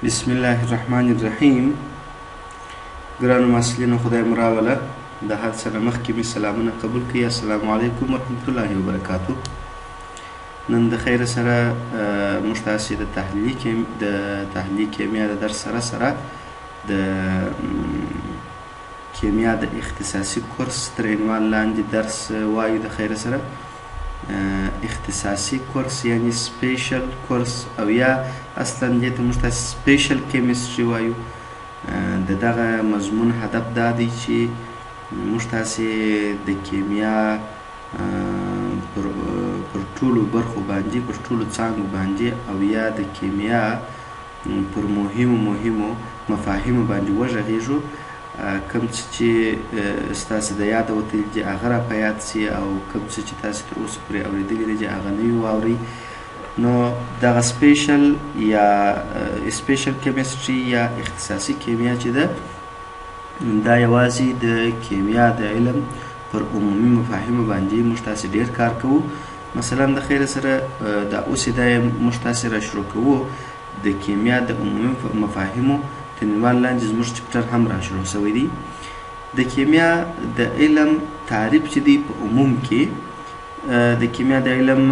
بسم الله الرحمن الرحیم. ګرانو محصلینو، خدای مو راوله. د هر څه نه مخکې مې سلامونه قبول کړئ. السلام علیکم ورحمة الله وبرکاتو. نن د خیر سره موږ تاسې د تحلیلي کیمیا د درس سره د کیمیا د اختصاصي کورس تر عنوان لاندې درس وایو. د خیر سره اختصاصي کورس یعنی سپیشل کورس، او یا اصلا دې ته موږ تاسې سپیشل کیمستري وایو. د دغه مضمون هدف دا دی چې موږ تاسې د کیمیا پر ټولو برخو باندې، پر ټولو څانګو باندې، او یا د کیمیا پر مهمو مفاهیمو باندې وغږېږو. کوم څه چې ستاسې د یاده وتلي دي هغه را په یاد سي، او کوم څه چې تاسې تر اوسه پورې اورېدلي دي هغه نوي واورئ. نو دغه سپیشل کیمستري یا اختصاصي کیمیا چې ده، دا یوازې د کیمیا د علم پر عمومي مفاهیمو باندې موږ تاسې ډېر کار کوو. مثلا د خیر سره دا اوس دا موږ تاسې را شروع کوو د کیمیا د عمومي مفاهیمو تر عنوان لاندې زموږ چپټر هم را شروع سوی دی. د کیمیا د علم تعریف چې دی په عموم کې، د کیمیا د علم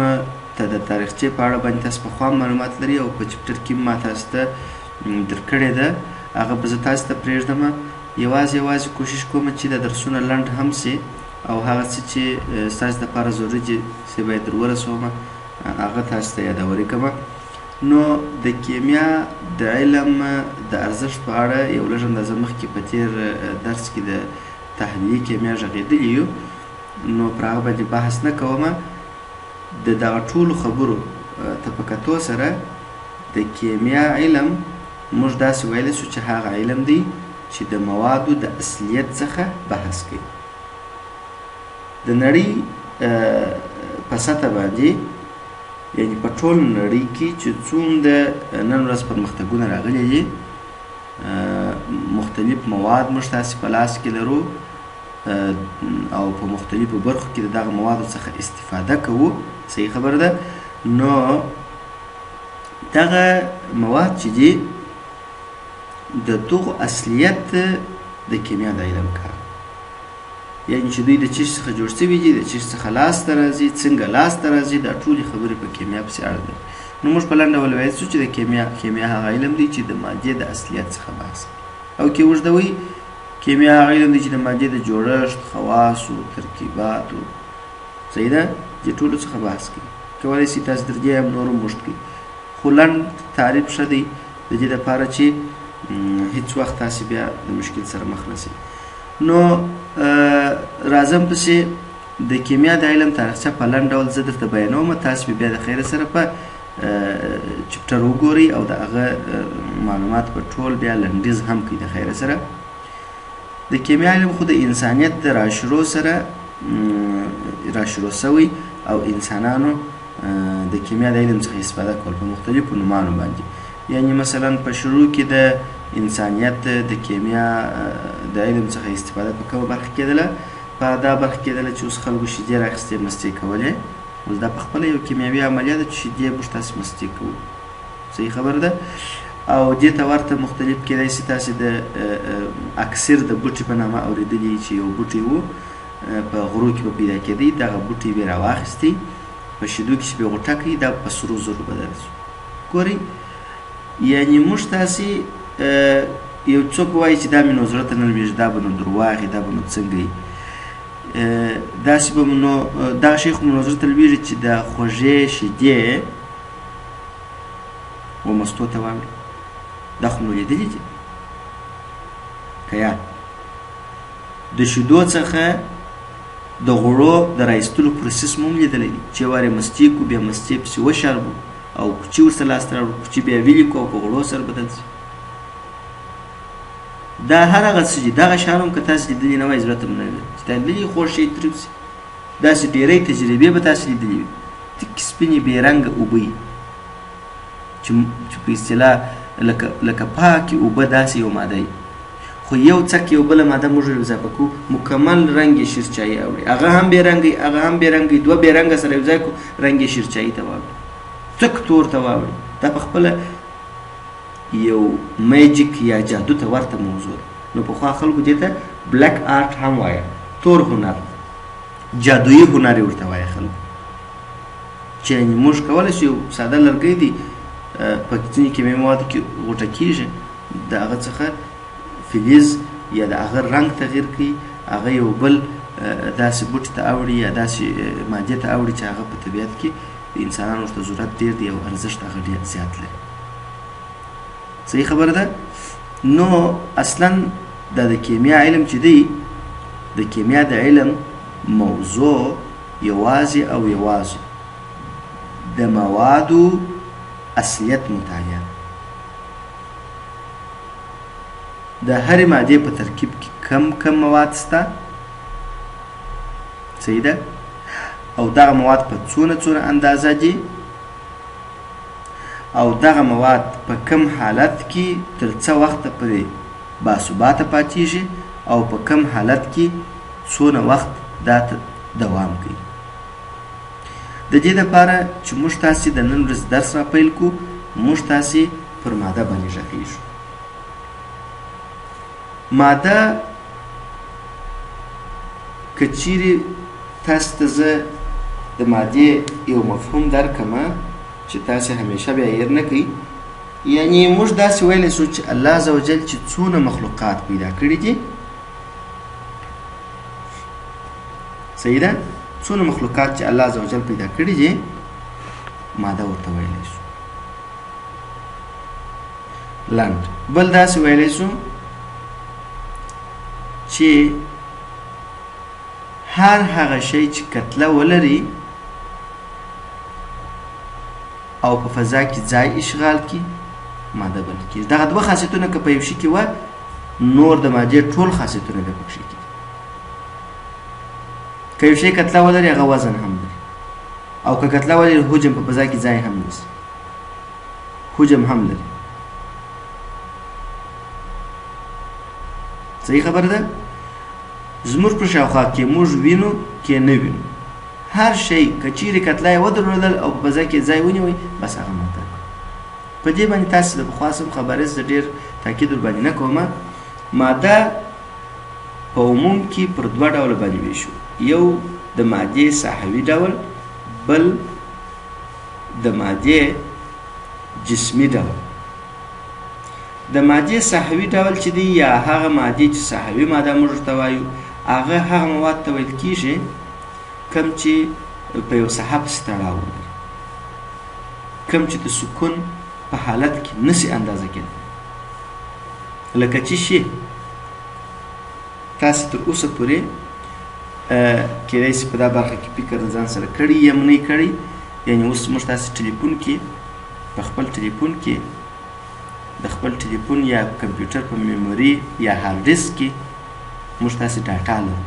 ته د تاریخچې په اړه باندې تاسو پخوا معلومات لري، او په چپټر کې ما تاسو ته درکړې ده. هغه به زه تاسو ته پرېږدم. یوازې کوشش کوم چې د درسونه لنډ هم سي، او هغه څه چې ستاسو دپاره ضروري دي چې باید در ورسوم هغه تاسو ته یادوري کوم. نو د کیمیا د علم د ارزښت په اړه یو لږ اندازه مخکې په تېر درس کې د تحلیلي کیمیا غږېدلي یو، نو پر هغه باندې بحث نه کوم. د دغه ټولو خبرو ته په کتو سره د کیمیا علم موږ داسې ویلی شو چې هغه علم دی چې د موادو د اصلیت څخه بحث کوي. د نړۍ په سطح باندې، یعنی په ټول نړۍ کې چې څومره نن ورځ پرمختګونه راغلي دي، مختلف مواد موږ تاسې په لاس کې لرو، او په مختلفو برخو کې د دغه موادو څخه استفاده کوو. صحیح خبره ده. نو دغه مواد چې دي د دغو اصلیت د کیمیا د علم کار، یعنی چې دوی د چیش څخه جوړ شوي دي، د چیش څخه لاسته راځي، څنګه لاسته راځي، دا ټولې خبرې په کیمیا پسې اړه لري. نو موږ په لنډ ډول ویلی شو چې د کیمیا هغه علم دی چې د مادې د اصلیت څخه بحث کوي، او کې اوږدوي کیمیا هغه علم دی چې د مادې د جوړښت، خواصو، ترکیباتو، صحیح ده، دې ټولو څخه بحث کوي. کولی شي تاسو تر دې هم نور هم اوږد کړئ، خو لنډ تعریف ښه دی د دې دپاره چې هیڅ وخت تاسې بیا د مشکل سره مخ نه شئ. نو راځم پسې د کیمیا د علم تاریخچه په لنډ ډول زه درته بیانوم. تاسې به بیا د خیر سره په چپټر وګورئ، او د هغه معلومات په ټول بیا لنډیز هم کړئ د خیر سره. د کیمیا علم خو د انسانیت د راشروع سره راشروع سوی، او انسانانو د کیمیا د علم څخه استفاده کول په مختلفو نومانو باندې. یعنی مثلا په شروع کې د انسانیت د کیمیا د علم څخه استفاده په کومه برخه کېدله؟ په دا برخه کېدله چې اوس خلکو شیدې رااخیستې مستې کولې. اوس دا پخپله یو کیمیاوي عملیه ده چې شیدې موږ تاسې مستې کوو. صحیح خبره ده. او دې ته ورته مختلف کېدای شي تاسې د اکسیر د بوټي په نامه اورېدلي چې یو بوټی و په غرو کې به پیدا کېدی. دغه بوټی به یې راواخیستی، په شیدو کې چې به یې غوټه کړي، دا په سرو زرو بدل شو. ګورئ، یعنی موږ تاسې یو څوک وایي چې دا مې نو زړه ته نه لوېږي، دا به نو درواغ وي، دا به نو څنګه وي، داسې به نو دغه شی خو مې نو زړه ته لوېږي چې د خوږې شیدې ومستو ته واوړي. دا خو مو لیدلي دي که یا؟ د شیدو څخه د غوړو د رایستلو پروسس مو هم لیدلی دي چې یو وار یې مستې کړو، بیا مستې پسې وشاربو، او کوچي ورسره لاسته راوړو، کوچي بیا ویلې کړو او په غوړو سره بدل شي. دا هر هغه څه دي. دغه شیان هم که تاسې لیدلي نه وای، زړه ته مو نه لوېږي چې دا لیدلي خوږ شی تریو شي. داسې ډېرې تجربې به تاسې لیدلي وي، تکې سپینې بې رنګه اوبه چې په اصطلاح لکه پاکې اوبه داسې یو ماده وي، خو یو څک یو بله ماده موږ اضافه کوو، مکمل رنګ یې شیرچایي اوړي. هغه هم بې رنګه، هغه هم بې رنګه، دوه بې رنګه سره یو ځای کړو، رنګ یې شیرچایي ته واوړي، څک تور ته واوړي. دا په خپله یو میجیک یا جادو ته ورته موضوع ده. نو پخوا خلکو دې ته بلیک آرټ هم وایه، تور هنر، جادویي هنر یې ورته وایه خلکو. چې موږ کولی شو یو ساده لرګی دی په ځینې کیمیاوي موادو کې غوټه کېږي، د هغه څخه فلز یا د هغه رنګ تغییر کوي، هغه یو بل داسې بوټي ته اوړي یا داسې مادې ته اوړي چې هغه په طبیعت کې د انسانانو ورته ضرورت ډېر دی او ارزښت هغه ډېر زیات لري. صحیح خبره ده؟ نو اصلا دا د کیمیا علم چې دی، د کیمیا د علم موضوع یوازې او یوازې د موادو اصلیت مطالعه. د هرې مادې په ترکیب کې کم مواد شته، صحیح ده، او دغه مواد په څونه اندازه دي، او دغه مواد په کم حالت کې تر څه وخت پورې باثباته پاتېږي او په کم حالت کې څونه وخت دا دوام کوي. د دې لپاره چې موږ تاسې د نن ورځ درس را پیل کړو، موږ تاسې پر ماده باندې غږیږو. ماده که چیرې تاسو ته زه د مادې یو مفهوم درکړم چې تاسې همیشه بیا هیر نه کوئ، یعنې موږ داسې ویلی شو چې الله عز وجل چې څونه مخلوقات پیدا کړي دي، صحیح ده، څونه مخلوقات چې الله عز وجل پیدا کړي دي ماده ورته ویلی شو. لنډ بل داسې ویلی شو چې هر هغه شی چې کتله ولري او په فضا کې ځای اشغال کی ماده بلل کېږي. دغه دوه خاصیتونه که په یو شي کې وه، نور د مادې ټول خاصیتونه به پکښې کېږي. که یو شی کتله ولري هغه وزن هم لري، او که کتله ولري حجم په فضا کې ځای هم نیسي، حجم هم لري. صحیح خبره ده؟ زموږ په شاوخوا کې موږ وینو کې نه وینو، هر شی که چیرې کتله یې ودرولل او په فضا کې ځای ونیوی، بس هغه ماده کړو. په دې باندې تاسې د پخوا سم خبرې زه ډېر تاکید ورباندې نه کوم. ماده په عموم کې پر دوه ډوله باندې ویشو، یو د مادې ساحوي ډول، بل د مادې جسمي ډول. د مادې ساحوي ډول چې دی یا هغه مادې چې ساحوي ماده موږ ورته وایو، هغه هغه مواد ته ویل کېږي کوم چې په یو ساحه پسې تړاو لري، کوم چې د سکون په حالت کې نسي اندازه کېدلی. لکه چې شي تاسې تر اوسه پورې کېدای شي په دا برخه کې فکر د ځان سره کړي یا نه یې کړی، یعنې اوس موږ تاسې ټلیفون کې په خپل ټلیفون کې د خپل ټلیفون یا کمپیوټر په میموري یا هارد ډیسک کې موږ تاسې ډاټا لرو،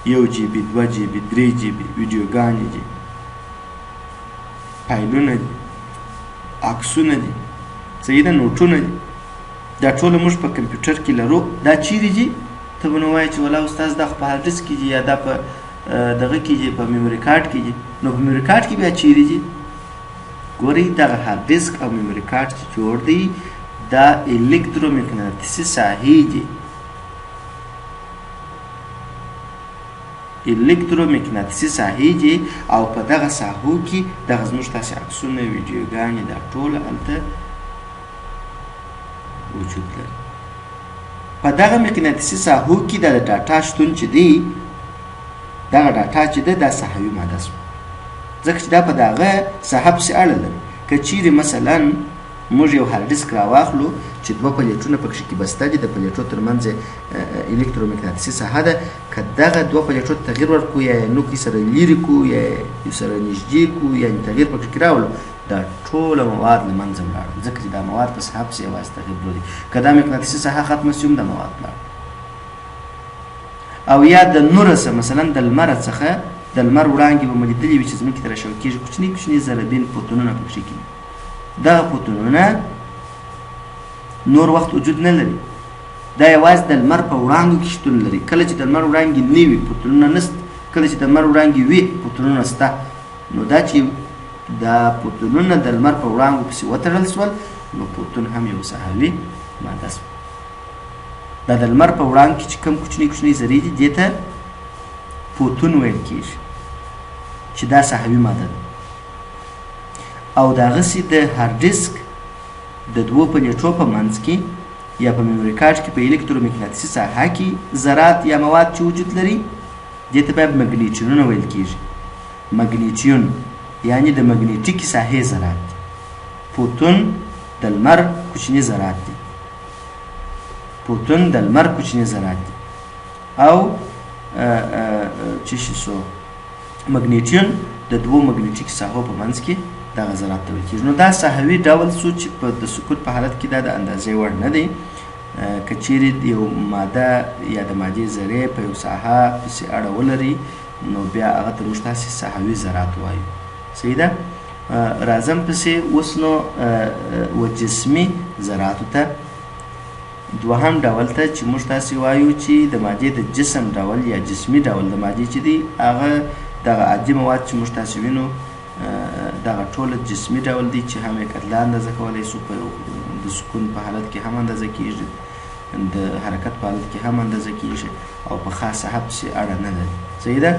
1 GB 2 GB 3 GB ویډیوګانې دي، فایلونه دي، عکسونه دي، صحیح ده، نوټونه دي، دا ټوله موږ په کمپیوټر کې لرو. دا چیرې دي؟ ته به نو وایې چې والله استاد دا خو په هارد ډیسک کې دي یا دا په دغه کې دي، په میموري کارت کې دي. نو په میموري کارت کې بیا چیرې دي؟ ګورئ دغه هارد ډیسک او میموري کارت چې جوړ دی دا الکترومقناطیسي ساحې دي، الکترومقناطیسي ساحې دي، او په دغه ساحو کې دغه زموږ تاسې عکسونه، ویډیوګانې دا ټول هلته وجود لري. په دغه مقناطیسي ساحو کې د ډاټا شتون چې دی، دغه ډاټا چې ده دا ساحوي ماده شوه، ځکه چې دا په دغه ساحه پسې اړه لري. که چیرې مثلا موږ یو هارد ډیسک راواخلو چې 2 پلیټونه پکښې کې بسته دي، د پلیټو ترمنځ الکترومقناطیسي ساحه ده، که دغه 2 پلیټو ته تغییر ورکړو یا یې نوکي سره لرې کړو یا یې سره نږدې کړو، یعنې تغییر پکښې کې راولو، دا ټوله مواد له منځه ولاړل، ځکه چې دا مواد په ساحه پسې یوازې تغییر لري. که دا مقناطیسي ساحه ختمه شي هم دا مواد ولاړل. او یا د نوره څخه مثلا د لمره څخه د لمر وړانګې به مو لیدلې وي چې ځمکې ته راشوه کېږي، کوچني کوچني ذربین فوتونونه پکښې کېږي. دغه فوتونونه نور وخت وجود نه لري، دا یوازې د لمر په وړانګو کې شتون لري. کله چې د لمر وړانګې نه وي فوتونونه نشته، کله چې د لمر وړانګې وي فوتونونه شته. نو دا چې دا پروتونونه د لمر په وړانګو پسې وتړل سول نو پروتون هم یو ساحوي ماده شو. دا د لمر په وړانګو کې چې کوم کوچني کوچني ذرې دي دې ته پروتون ویل کېږي چې دا ساحوي ماده ده. او دغسې د هارد ډیسک د دوو پلیټو په منځ کې یا په میموري کارډ کې په الکترومقناطیسي ساحه کې ذرات یا مواد چې وجود لري دې ته بیا مګنیټیونونه ویل کېږي. مګنیټیون یعنې د مګنیټیکي ساحې ذرات دي. پروتون د لمر کوچني ذرات دي. پروتون د لمر کوچني ذرات دي. او چې شي سو مګنیټیون د دوو مګنیټیکي ساحو په منځ کې دغه ذرات ته ویل کېږي. نو دا ساحوي ډول سو چې په د سکوت په حالت کې دا د اندازې وړ نه دی. که چیرې یو ماده یا د مادې ذرې په یو ساحه پسې اړه ولري نو بیا هغه ته موږ تاسې ساحوي ذرات وایو. صحیح ده؟ راځم پسې اوس نو وجسمي ذراتو ته دوهم ډول ته چې موږ تاسې وایو چې د مادې د جسم ډول یا جسمي ډول د مادې چې دی هغه دغه عادي مواد چې موږ تاسې وینو دغه ټوله جسمي ډول دی چې هم یې کتله اندازه کولی سو په د سکون په حالت کې هم اندازه کېږي د حرکت په حالت کې هم اندازه کېږي او په خاص ساحه پسې اړه نه لري. صحیح ده؟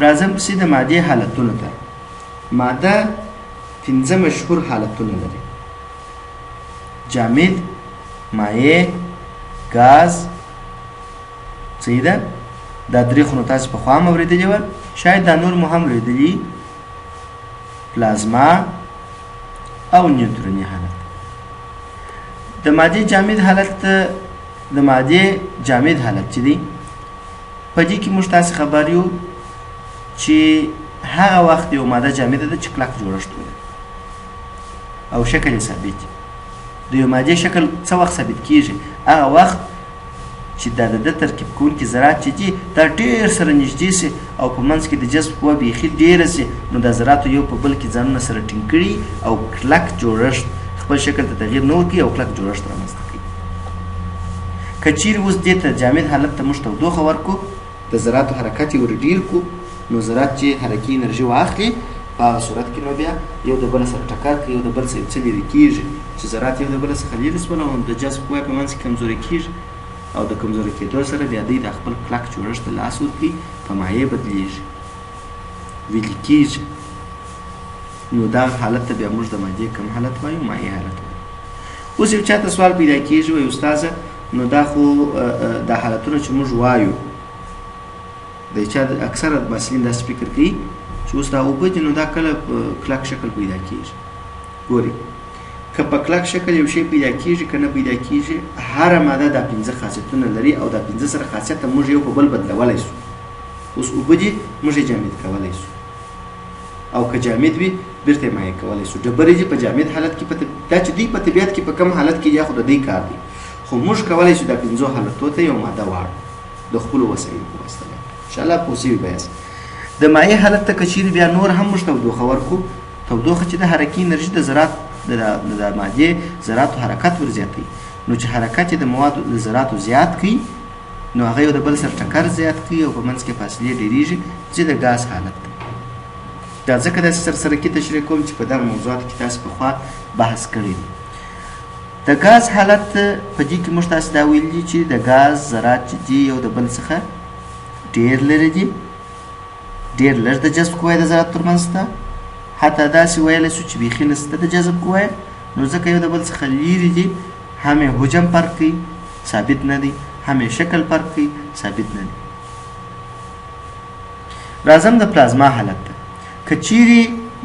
راځم پسې د مادې حالتونو ته. ماده 5 مشهور حالتونه لري: جامد، مایع، ګاز. صحیح ده؟ دا درې خو نو تاسې پخوا هم اورېدلي وه، شاید دا نور مو هم اورېدلي: پلازما او نیوتروني حالت. د مادې جامد حالت د مادې جامد حالت چې دی په دې کې موږ تاسې خبر یو چې هغه وخت یو ماده جامده ده چې کلک جوړښت ولري او شکل یې ثابت. د یو مادې شکل څه وخت ثابت کېږي؟ هغه وخت چې دا د ترکیب کوونکي ذرات چې دي دا ډېر سره نږدې سي او په منځ کې د جذب قوه بیخي ډېره سي نو دا ذراتو یو په بل کې ځانونه سره ټینګ کړي او کلک جوړښت خپل شکل ته تغییر نه ورکوي او کلک جوړښت رامنځته کوي. که چیرې اوس دې ته جامد حالت ته موږ تودوخه ورکړو د ذراتو حرکت یې ور ډېر کړو نو ذرات چې حرکي انرژي واخلي په هغه صورت کې نو بیا یو د بل سره ټکر کوي یو د بل څخه څه لرې کېږي چې ذرات یو د بل څخه لرې شول او د جذب قوه په منځ کې کمزوري کېږي او د کمزوري کېدو سره بیا دوی د خپل کلک جوړښت ته لاس ورکوي په مایع بدلېږي ویلې کېږي. نو دا حالت ته بیا موږ د مادې کوم حالت وایو؟ مایع حالت وایو. اوس یو چاته سوال پیدا کېږي وایي استاذه نو دا خو دا حالتونه چې موږ وایو د چا اکثره محصلین داسې فکر کوي چې اوس دا اوبه دي نو دا کله کلک شکل پیدا کېږي. ګورئ که په کلک شکل یو شی پیدا کېږي که نه پیدا کېږي هره ماده دا 5 خاصیتونه لري او دا 5 سره خاصیت موږ یو په بل بدلولی سو. اوس اوبه دي موږ یې جامد کولی سو او که جامد وي بیرته یې مایع کولی سو. ډبرې دي په جامد حالت کې دا چې دوی په طبیعت کې په کم حالت کې یا خو د دوی کار دی خو موږ کولی سو دا 5 حالتو ته یو ماده واړو د خپلو وسایلو په واسطه باندې. انشاءالله پوه سوي به یاست. د مایع حالت ته که چیرې بیا نور هم موږ تودوخه ورکړو تودوخه چې د حرکي انرژي د ذرات د مادې ذراتو حرکت ور زیاتوي نو چې حرکت یې د موادو د ذراتو زیات کړي نو هغه یو د بل سره ټکر زیات کړي او په منځ کې فاصلې ډېرېږي چې د ګاز حالت دی. دا ځکه داسې سرسرکي تشریح کوم چې په دغه موضوعاتو کې تاسو پخوا بحث کړی دی. د ګاز حالت په دې کې موږ تاسو دا ویلي چې د ګاز ذرات چې دي یو د بل څخه ډېر لرې دي ډېر لږ د جذب قوه د ذراتو ترمنځ شته حتی داسې ویلی سو چې بیخي نشته د جذب قوه نو ځکه یو د بل څخه لرې دي هم یې حجم فرق کوي ثابت نه دی هم یې شکل فرق کوي ثابت نه دی. راځم د پلازما حالت ته. که چیرې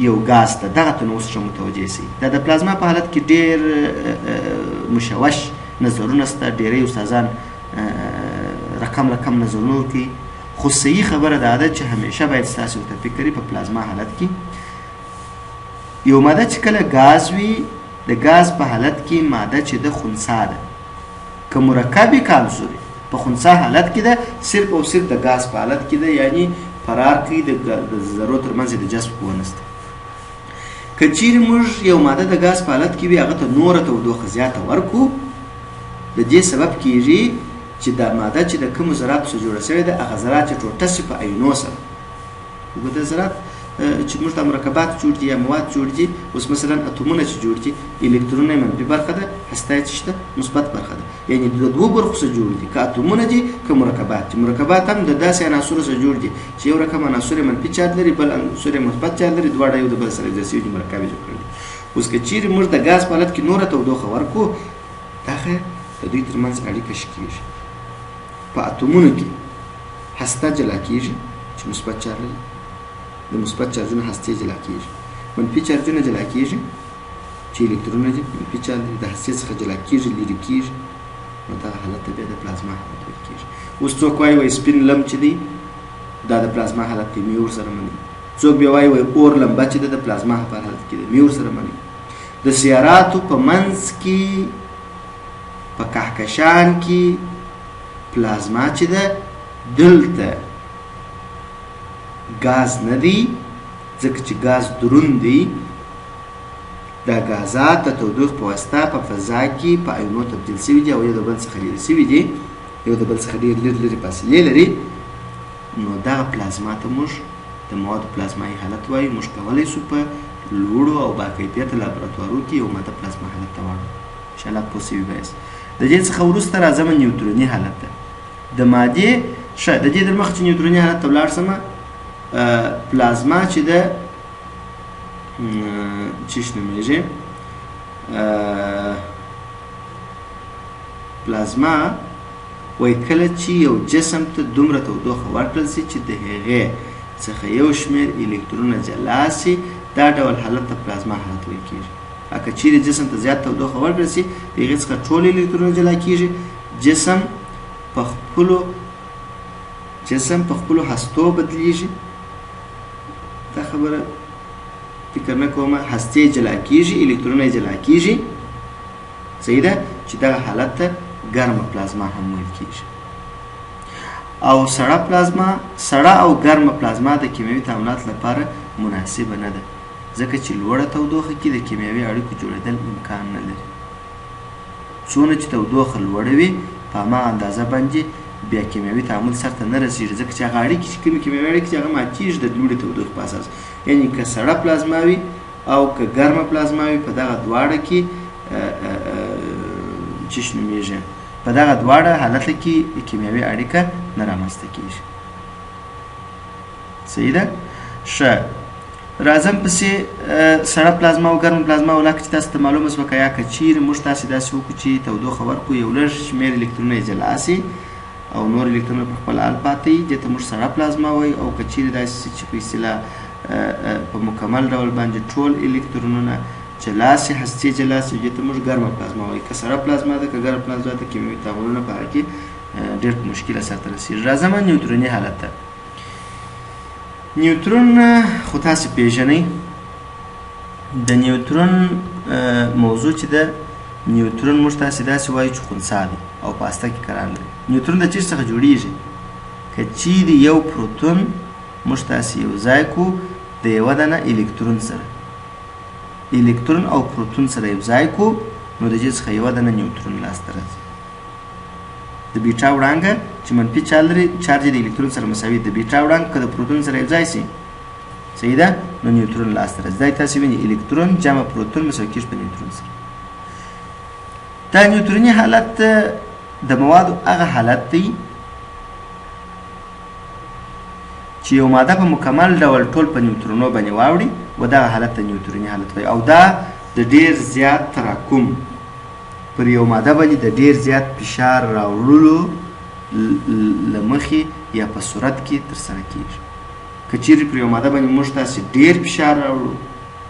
یو ګاز ته دغه ته نو اوس ښه متوجه سئ دا د پلازما په حالت کې ډېر مشوش نظرونه شته ډېری استادان رقم نظرونه ورکوي خو صحیح خبره دا ده چې همیشه باید ستاسې ورته فکر په پلازما حالت کې یو ماده چې کله ګاز وي د ګاز په حالت کې ماده چې د خنثی ده که مرکب که عنصري په خنثی حالت کې ده صرف او صرف د ګاز په حالت کې ده یعنی فرار کوي د ذرو ترمنځ د جذب قوه نشته. که چیرې موږ یو ماده د ګاز په حالت کې وي هغه ته نوره تودوخه زیاته ورکړو د دې سبب کېږي چې دا ماده چې د کومو ذراتو څخه جوړه شوې ده هغه ذرات چې ټوټه شي په آیونو سره اوږده ذرات چې موږ د مرکبات جوړ دي یا مواد جوړ دي، اوس مثلا اتومونه چې جوړ دي الکترونونه منفي برخه ده، هسته چې شته مثبت برخه ده، یعنی د دوه برخو څخه جوړ دي، که اتومونه دي که مرکبات دي. مرکبات هم د داسې عناصرو څخه جوړ دي چې یو رقم عناصر منفي چارج لري، بل عنصر مثبت چارج لري، دواړه یو د بل سره یوځای شوي مرکب جوړ کړي. اوس که چیرې موږ د غاز په حالت کې نوره تودوخه ورکړو، دا خیر د دوی ترمنځ اړیکه ښه کېږي. په اتومونو کې هسته جلا کېږي چې مثبت چارج لري، د مثبت چارجونه هستې جلا کېږي، منفي چارجونه جلا کېږي چې الکترونونه دي منفي چارج لري، د هستې څخه جلا کېږي، لرې کېږي، نو دغه حالت ته بیا د پلازما حالت ویل کېږي. اوس څوک وایي سپین لم چې دی دا د پلازما حالت دی، مې ورسره مني. څوک بیا وایي اور لمبه چې ده د پلازما په حالت کې ده، مې ورسره مني. د سیاراتو په منځ کې په کهکشان کې پلازما چې ده دلته غاز نه دی، ځکه چې غاز دروند دی. دا غازات د تودوخې په واسطه په فضا کې په ایونو تبدیل شوي دي او یو د بل څخه لرې شوي دي، یو د بل څخه ډېر لرې فاصلې لري. نو دغه پلازما ته موږ د موادو پلازمایي حالت وایو. موږ کولی شو په لوړو او باکیفیته لابراتوارو کې یو ماده پلازما حالت ته واړو. انشاءالله پوه شوي به یاست. د دې څخه وروسته راځم نیوتروني حالت ته. د مادې ښه د دې در مخکې چې نیوتروني حالت ته ولاړ شم، پلازما چې ده چیش نومیږي، پلازما وایي کله چې یو جسم ته دومره تودوخه ورکړل شي چې د هغې څخه یو شمېر الکترونونه جلا شي، دا ډول حالت ته پلازما حالت ویل کېږي. که چیرې جسم ته زیات تودوخه ورکړل شي، د هغې څخه ټول الکترونونه جلا کېږي، جسم په خپلو هستو بدلیږي. دا خبره فکر نه کومه، هستې جلا کېږي، الکترونونه جلا کېږي، صحیح ده، چې دغه حالت ته ګرمه پلازما هم ویل کېږي. او سړه او ګرمه پلازما د کیمیاوي تعاملات لپاره مناسبه نه ده، ځکه چې لوړه تودوخه کې د کیمیاوي اړیکو جوړېدل امکان نه لري. څونه چې تودوخه لوړه وي په هماغه اندازه باندې بیا کیمیاوي تعامل سرته نه رسېږي، ځکه چې هغه اړیکې چې کومې کیمیاوي اړیکې چې هغه ماتېږي د لوړې تودوخې په اساس. یعنې که سړه پلازما وي او که ګرمه پلازما وي، په دغه دواړه کې چیش نومیږي، په دغه دواړه حالت کې کیمیاوي اړیکه نه رامنځته کېږي. صحیح ده؟ ښه، راځم پسې سړه پلازما او ګرمه پلازما ولاکه چې تاسو ته معلومه شوه که یا که چیرې موږ تاسې داسې وکړو چې تودوخه ورکړو، یو لږ شمېر الکترونونه یې جلا شي او نور الکترونونه په خپل حال پاتې وي، دې ته موږ سړه پلازما وایو. او که چیرې داسې شي چې په اصطلاح په مکمل ډول باندې ټول الکترونونه جلا شي، هستې جلا شي، دې ته موږ ګرمه پلازما وایو. که سړه پلازما ده که ګرمه پلازما ده، کیمیاوي تعاملونه په هغه کې ډېر په مشکله سرته رسېږي. راځم نیوتروني حالت ته. نیوترون خو تاسې پېژنئ. د نیوترون موضوع چې ده، نیوترون موږ تاسې داسې وایو چې خنثی دی او په هسته کې قرار لري. نیوترون د چیز څخه جوړیږي؟ که چیرې یو پروتون موږ تاسې یو ځای کړو د یوه دانه الکترون سره، الکترون او پروتون سره یو ځای کړو، نو د دې څخه یوه دانه نیوترون لاسته راځي. د بیټا وړانګه چې منفي چارج لري، چارج د الکترون سره مساوي. د بیټا وړانګه که د پروتون سره یو ځای شي، صحیح ده، نو نیوترون لاسته راځي. دا تاسې وینئ الکترون جمع پروتون مساوي کېږي په نیوترون سره. دا نیوتروني حالت د موادو هغه حالت دی چې یو ماده په مکمل ډول ټول په نیوترونو باندې واوړي، و دغه حالت ته نیوتروني حالت وایي. او دا د ډېر زیات تراکم پر یو ماده باندې د ډېر زیات فشار راوړلو له مخې یا په صورت کې ترسره کېږي. که چیرې پر یو ماده باندې موږ تاسې ډېر فشار راوړو،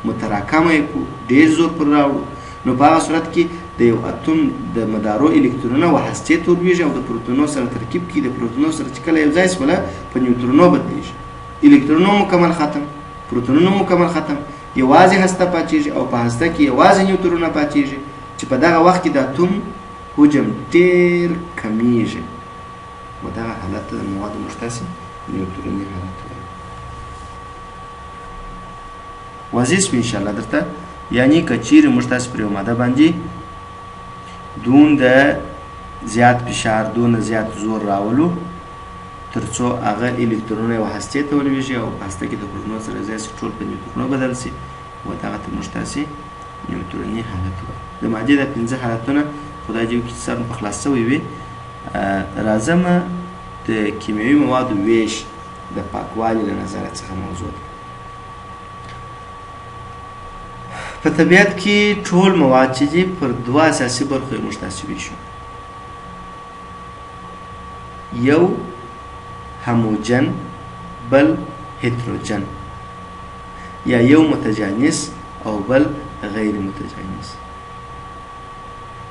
متراکمه یې کړو، ډېر زور پر راوړو، نو په هغه صورت کې د یو اتوم د مدارو الکترونونه و هستې تولېږي او د پروتونو سره ترکیب کړي. د پروتونو سره چې کله یو ځای شوله په نیوترونو بدلېږي. الکترونو مکمل ختم، پروتونونو مکمل ختم، یوازې هسته پاتېږي او په هسته کې یوازې نیوترونونه پاتېږي، چې په دغه وخت کې د اتوم حجم ډېر کمیږي. و دغه حالت ته د موادو موږ تاسې نیوتروني حالت وایو. واضح شوي انشاءالله درته؟ یعنی که چیرې موږ تاسې پر یو ماده باندې دونه زیات فشار، دونه زیات زور راولو، ترڅو هغه الکترونونه یو هستې ته ولویږي او په هسته کې د پروتونونو سره ځای شي ټول په نیوټرونو بدل شي و دغه ته موږ تاسې نیوټروني حالت وایو. د مادې د 5 حالتونه خدای دې وکړي چې سر مو په خلاص شوی وي. راځم د کیمیاوي موادو ویش د پاکوالي له نظره څخه موضوع ده. په طبیعت کې ټول مواد چې دي پر 2 اساسي برخو یې موږ تاسې ویشو. یو هموجن بل هیتروجن، یا یو متجانس او بل غیر متجانس.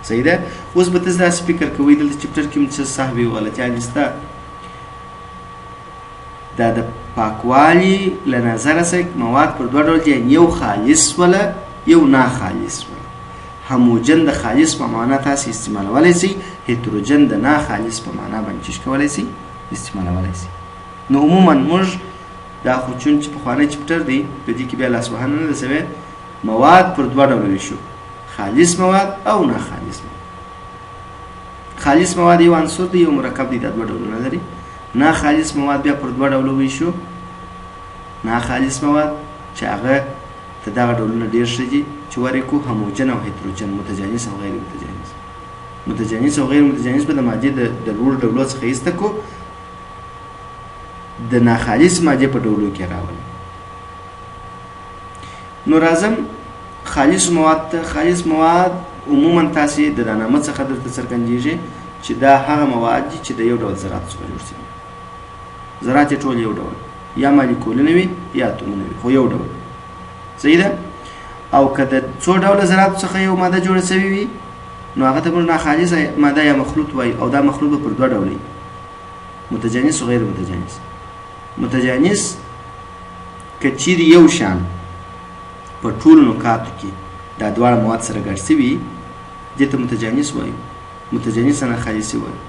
صحیح ده؟ اوس به تاسو داسې فکر کوئ دلته چپټر کې څه صحوي غلطیانې شته. دا د پاکوالي له نظره سره مواد پر 2 ډول دي، یو خالص ولا یو ناخالص ولا. هموجن د خالص په معنا تاسو استعمالولی شئ، هیتروجن د ناخالص په معنا باندې چی کولی شئ استعمالولی شئ. نو عموما موږ دا خو چون چې پخوانی چپټر دی په دې کې بیا لاسوهنه نه ده سوې، مواد پر 2 ډوله ویشو، خالص مواد او ناخالص مواد. خالص مواد یو عنصر دی، یو مرکب دی، دا 2 ډولونه لري. ناخالص مواد بیا پر 2 ډوله ویشو. ناخالص مواد چې هغه ته دغه ډولونه ډېر ښه دي چې وریکو هموجن او هیتروجن، متجانس او غیر متجانس. متجانس او غیر متجانس به د مادې د لوړو ډولو څخه ایسته کو د ناخالص مادې په ډولو کې راولي. نو راځم خالص مواد ته. خالص مواد عموما تاسې د نامه څخه درته څرګندېږي چې دا هغه مواد دي چې د یو ډول ذراتو څخه جوړ شوي. ذرات یې ټول یو ډول، یا مالیکولونه وي یا اتومونه وي، خو یو ډول. صحیح ده؟ او که د څو ډوله ذراتو څخه یو ماده جوړه شوې وي نو هغه ته موږ ناخالصه ماده یا مخلوط وایو، او دا مخلوط به پر 2 ډوله وي، متجانس او غیر متجانس. متجانس که چیرې یو شان په ټولو نقاطو کې دا دواړه مواد سره ګډ شوي دې ته متجانس وایو، متجانس ناخالصي وایو.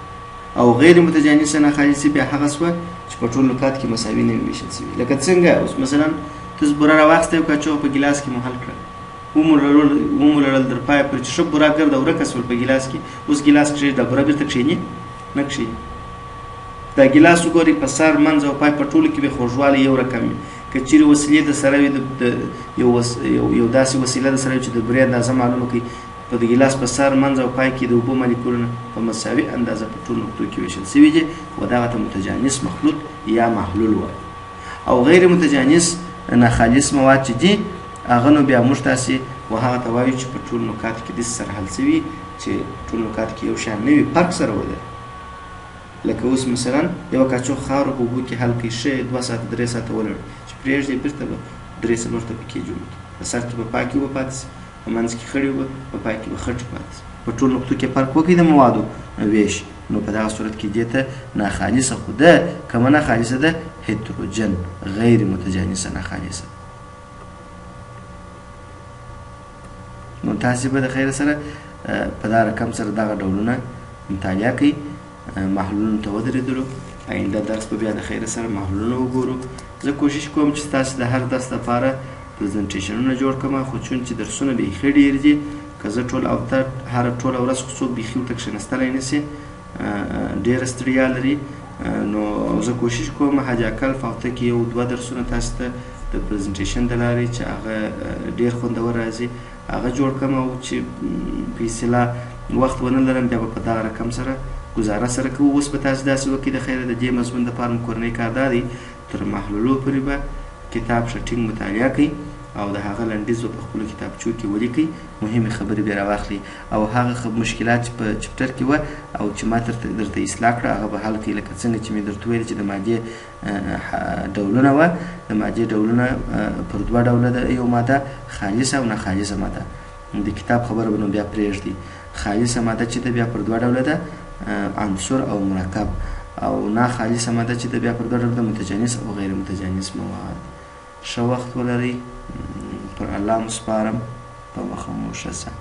او غیر متجانس ناخالصي بیا هغه شوه چې په ټولو نقاطو کې مساوي نه وي ویشل شوي. لکه څنګه اوس مثلا تاسو بوره راواخیسته یو کاچوغه په ګیلاس کې مو حل کړه، ومو لرل در پایه پورې چې ښه بوره ګرده ورکه شول په ګیلاس کې. اوس ګیلاس کښېږدي، دا بوره بېرته کښېني نه کښېني. دا ګیلاس وګورئ په سر منځ او پای په ټولو کې به خوږوالی یو رقم وي. که چیرې وسیلې د سره وي یو داسې وسیله د سره وي چې د بورې اندازه معلومه کړي، په د ګیلاس په سر منځ او پای کې د اوبو مالیکولونه په مساوي اندازه په ټولو نقطو کې ویشل شوي دي و دغه ته متجانس مخلوط یا محلول وایي. او غیر متجانس ناخالص مواد چې دي هغه نو بیا موږ تاسې و هغه ته وایو چې په ټولو نقاطو کې داسې سره حل شوي چې ټولو نقاطو کې یو شان نه وي، فرق سره ولري. لکه اوس مثلا یو کاچوغ خاوره په اوبو کې حل کړي، ښه 2 ساعته 3 ساعته ولړي، چې پرېږدي بېرته به 3-4 ټپکې جوړ کړي. په سر کې به پاکې اوبه پاتې شي، په منځ کې خړې اوبه، په پای کې به خټې پاتې شي. په ټولو نقطو کې فرق وکړي د موادو ویش. نو په دغه صورت کې دې ته ناخالصه خو ده، کومه ناخالصه ده؟ هیتروجن، غیر متجانسه ناخالصه. نو تاسې به د خیر سره په دا رقم سره دغه ډولونه مطالعه کوئ. محلولونو ته ودرېدلو، آینده درس به بیا د خیر سره محلولونه وګورو. زه کوشش کوم چې تاسو د هر درس لپاره پریزنټیشنونه جوړ کړم، خو چون چې درسونه بیخي ډېر دي، که زه ټوله ورځ خو څوک بیخي ورته کښېنستلی نه شي، ډېره ستړیا لري. نو زه کوشش کوم حاجي اکل په هفته کې 1-2 درسونه تاسو ته د پریزنټیشن د لارې چې هغه ډېر خوندور راځي هغه جوړ کړم، او چې په اصطلاح وخت ونه لرم بیا به په دغه رقم سره گزاره سره کوو. اوس به تاسو داسې وکړئ د خیره د دې مضمون دپاره مو کورنی کار دا دی تر محلولو پورې به کتاب ښه ټینګ مطالعه کوئ او د هغه لنډیز به په خپلو کتابچو کې ولیکئ، مهمې خبرې بیا راواخلئ، او هغه مشکلات چې په چپټر کې وه او چې ما درته اصلاح کړه هغه به حل کړئ. لکه څنګه چې مې درته ویل چې د مادې ډولونه وه، د مادې ډولونه پر 2 ډوله ده، یو ماده خالصه او ناخالصه ماده. د کتاب خبره به نو بیا پرېږدئ. خالصه ماده چې ده بیا پر 2 ډوله ده، عنصر او مرکب، او ناخالصه ماده چې ده بیا پر 2 ډوله ده، متجانس او غیر متجانس مواد. ښه وخت ولرئ، پر الله مو سپارم، په مخه مو ښه شه.